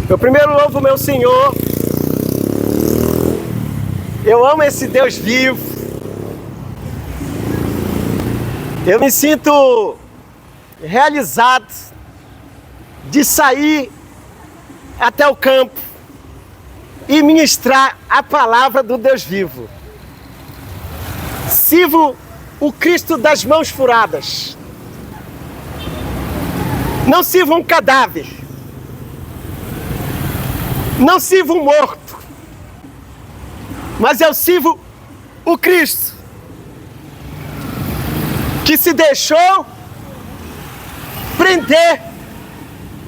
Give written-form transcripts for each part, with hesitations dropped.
Eu primeiro louvo o meu Senhor. Eu amo esse Deus vivo. Eu me sinto realizado de sair até o campo e ministrar a palavra do Deus vivo. Sirvo o Cristo das mãos furadas. Não sirvo um cadáver. Não sirvo um morto. Mas eu sirvo o Cristo, que se deixou prender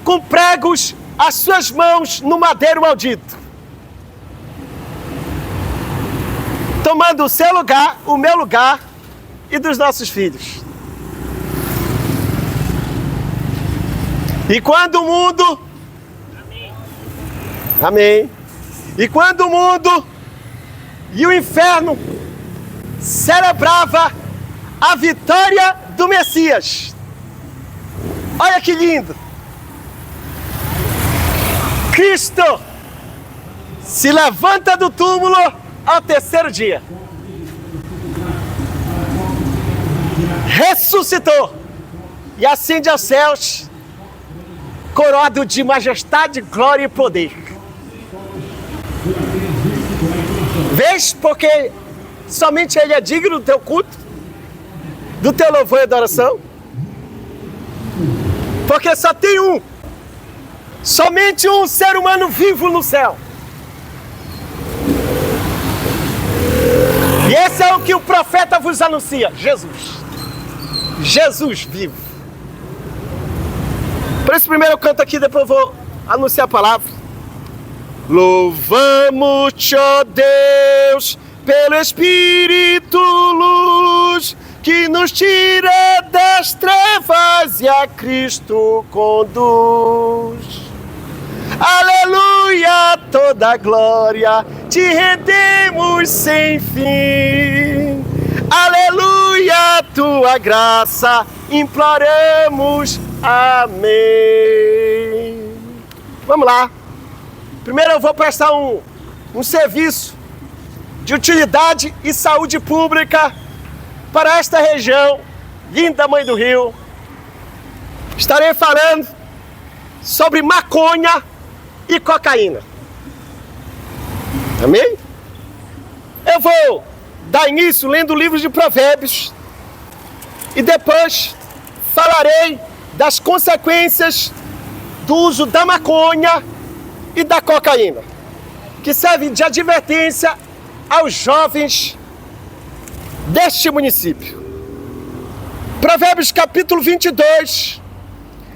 com pregos as suas mãos no madeiro maldito, tomando o seu lugar, o meu lugar e dos nossos filhos. E quando o mundo... Amém. E quando o mundo e o inferno celebrava a vitória do Messias. Olha que lindo! Cristo se levanta do túmulo ao terceiro dia. Ressuscitou e ascende aos céus, coroado de majestade, glória e poder. Vês porque somente Ele é digno do teu culto, do teu louvor e adoração? Porque só tem um, somente um ser humano vivo no céu. E esse é o que o profeta vos anuncia, Jesus. Jesus vivo. Por isso primeiro eu canto aqui, depois eu vou anunciar a palavra. Louvamos-te, ó Deus, pelo Espírito luz, que nos tira das trevas e a Cristo conduz. Aleluia, toda glória, te rendemos sem fim. Aleluia, tua graça, imploramos. Amém. Vamos lá. Primeiro eu vou prestar um serviço de utilidade e saúde pública para esta região, linda Mãe do Rio. Estarei falando sobre maconha e cocaína. Amém? Eu vou dar início lendo o livro de Provérbios e depois falarei das consequências do uso da maconha e da cocaína, que servem de advertência aos jovens deste município. Provérbios capítulo 22,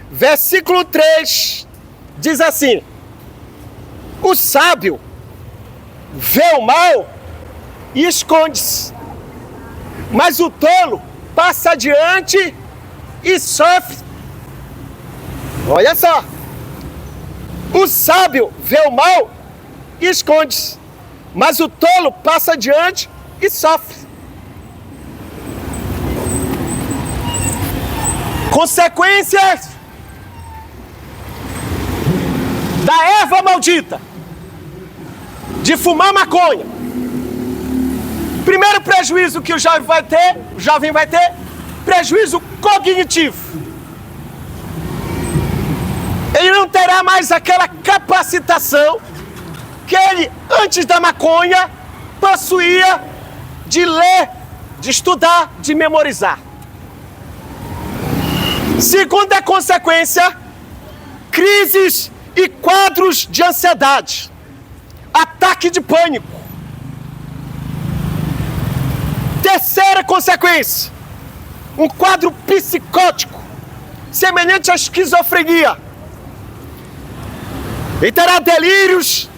versículo 3, diz assim: o sábio vê o mal e esconde-se, mas o tolo passa adiante e sofre. Olha só. O sábio vê o mal e esconde-se, mas o tolo passa adiante e sofre. Consequências da erva maldita, de fumar maconha. Primeiro prejuízo que o jovem vai ter, prejuízo cognitivo. Ele não terá mais aquela capacitação que ele, antes da maconha, possuía de ler, de estudar, de memorizar. Segunda consequência, crises e quadros de ansiedade, ataque de pânico. Terceira consequência, um quadro psicótico, semelhante à esquizofrenia. Ele terá delírios,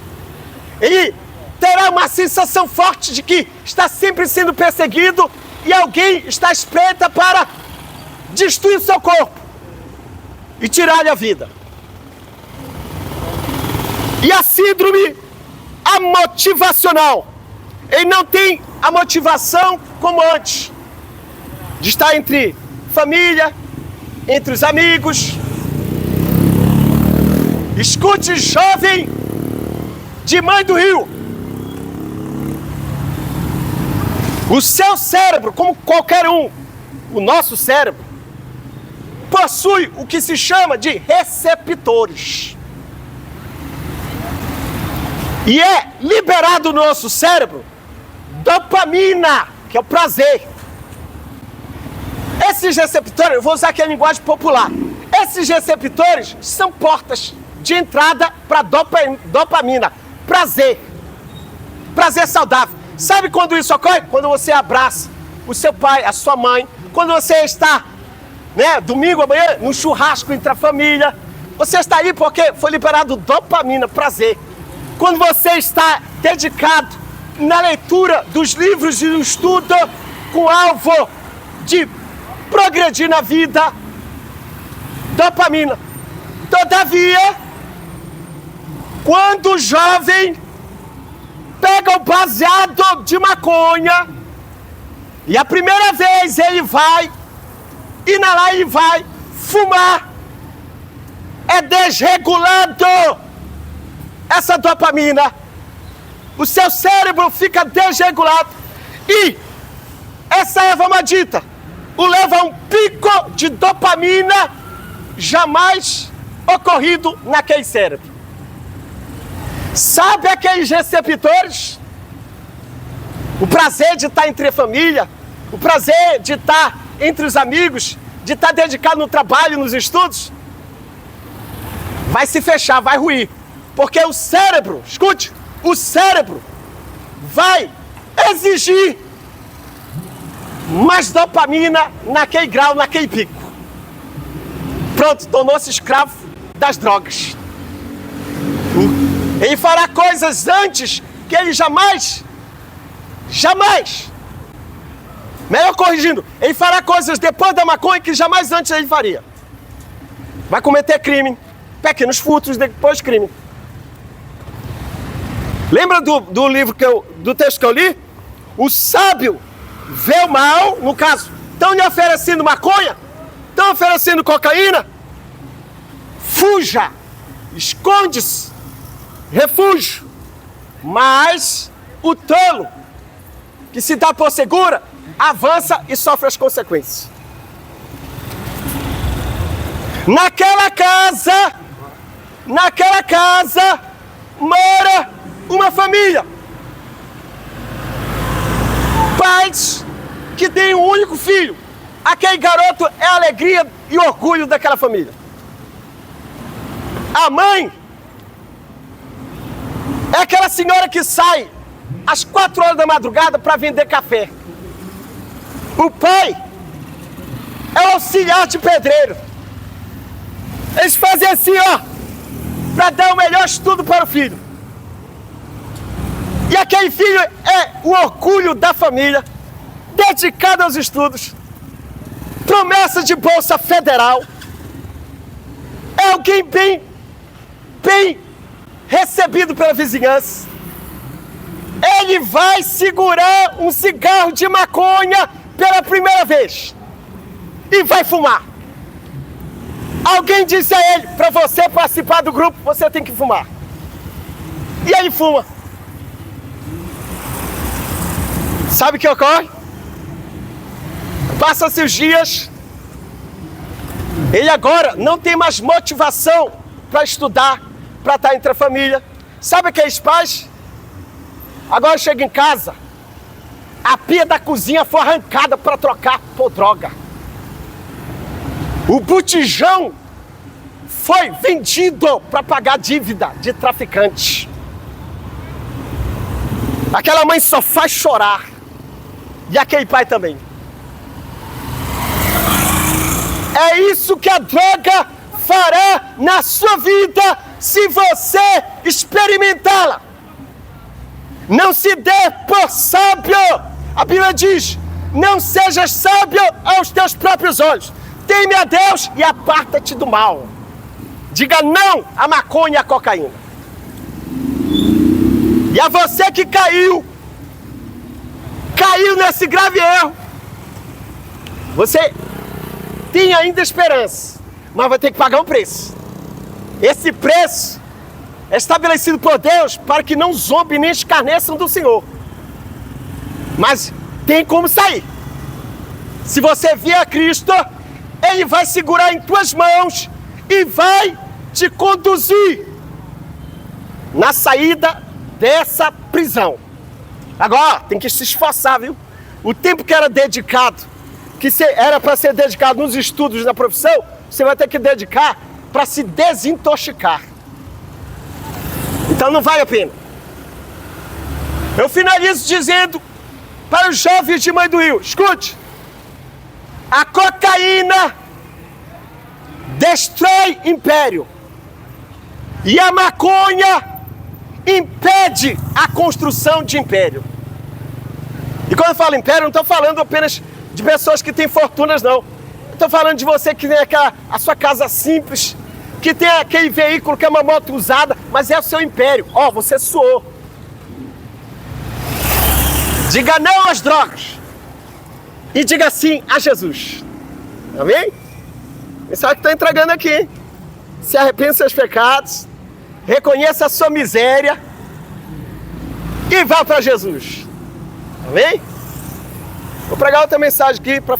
ele terá uma sensação forte de que está sempre sendo perseguido e alguém está espreita para destruir o seu corpo e tirar-lhe a vida. E a síndrome amotivacional. Ele não tem a motivação como antes, de estar entre família, entre os amigos. Escute, jovem de Mãe do Rio. O seu cérebro, como qualquer um, o nosso cérebro, possui o que se chama de receptores. E é liberado no nosso cérebro dopamina, que é o prazer. Esses receptores, eu vou usar aqui a linguagem popular. Esses receptores são portas de entrada para dopamina, prazer. Prazer saudável. Sabe quando isso ocorre? Quando você abraça o seu pai, a sua mãe, quando você está, domingo amanhã, num churrasco entre a família, você está aí porque foi liberado dopamina, prazer. Quando você está dedicado na leitura dos livros e no estudo com alvo de progredir na vida, dopamina. Todavia, quando o jovem pega o baseado de maconha e a primeira vez ele vai inalar e vai fumar, é desregulado essa dopamina, o seu cérebro fica desregulado e essa erva maldita o leva a um pico de dopamina jamais ocorrido naquele cérebro. Sabe aqueles receptores? O prazer de estar entre a família, o prazer de estar entre os amigos, de estar dedicado no trabalho, nos estudos, vai se fechar, vai ruir. Porque o cérebro, escute, o cérebro vai exigir mais dopamina naquele grau, naquele pico. Pronto, tornou-se escravo das drogas. Ele fará coisas antes que ele jamais, melhor corrigindo, ele fará coisas depois da maconha que jamais antes ele faria. Vai cometer crime, pequenos furtos, depois crime. Lembra do livro do texto que eu li? O sábio vê o mal, no caso, estão lhe oferecendo maconha, estão oferecendo cocaína, fuja, esconde-se, refúgio. Mas o tolo, que se dá por segura, avança e sofre as consequências. Naquela casa mora uma família. Pais que têm um único filho. Aquele garoto é a alegria e orgulho daquela família. A mãe é aquela senhora que sai às 4 horas da madrugada para vender café. O pai é o auxiliar de pedreiro. Eles fazem assim, para dar o melhor estudo para o filho. E aquele filho é o orgulho da família, dedicado aos estudos, promessa de bolsa federal. É alguém bem recebido pela vizinhança. Ele vai segurar um cigarro de maconha pela primeira vez e vai fumar. Alguém disse a ele, para você participar do grupo, você tem que fumar. E ele fuma. Sabe o que ocorre? Passam-se os dias, ele agora não tem mais motivação para estudar, para estar entre a família. Sabe aqueles pais? Agora chega em casa, a pia da cozinha foi arrancada para trocar por droga. O botijão foi vendido para pagar dívida de traficante. Aquela mãe só faz chorar. E aquele pai também. É isso que a droga fará na sua vida se você experimentá-la. Não se dê por sábio. A Bíblia diz, não sejas sábio aos teus próprios olhos. Teme a Deus e aparta-te do mal. Diga não à maconha e à cocaína. E a você que caiu nesse grave erro, você tem ainda esperança, mas vai ter que pagar um preço. Esse preço é estabelecido por Deus para que não zombem nem escarneçam do Senhor. Mas tem como sair. Se você vier a Cristo, Ele vai segurar em tuas mãos e vai te conduzir na saída dessa prisão. Agora, tem que se esforçar, viu? O tempo que era dedicado, que era para ser dedicado nos estudos da profissão, você vai ter que dedicar para se desintoxicar. Então não vale a pena. Eu finalizo dizendo para os jovens de Mãe do Rio, escute, a cocaína destrói império e a maconha impede a construção de império. E quando eu falo império, não estou falando apenas de pessoas que têm fortunas, não. Estou falando de você que tem a sua casa simples, que tem aquele veículo que é uma moto usada, mas é o seu império. Ó, você suou. Diga não às drogas e diga sim a Jesus. Amém? Isso é o que estou entregando aqui, hein? Se arrependa dos seus pecados, reconheça a sua miséria e vá para Jesus. Amém? Vou pregar outra mensagem aqui para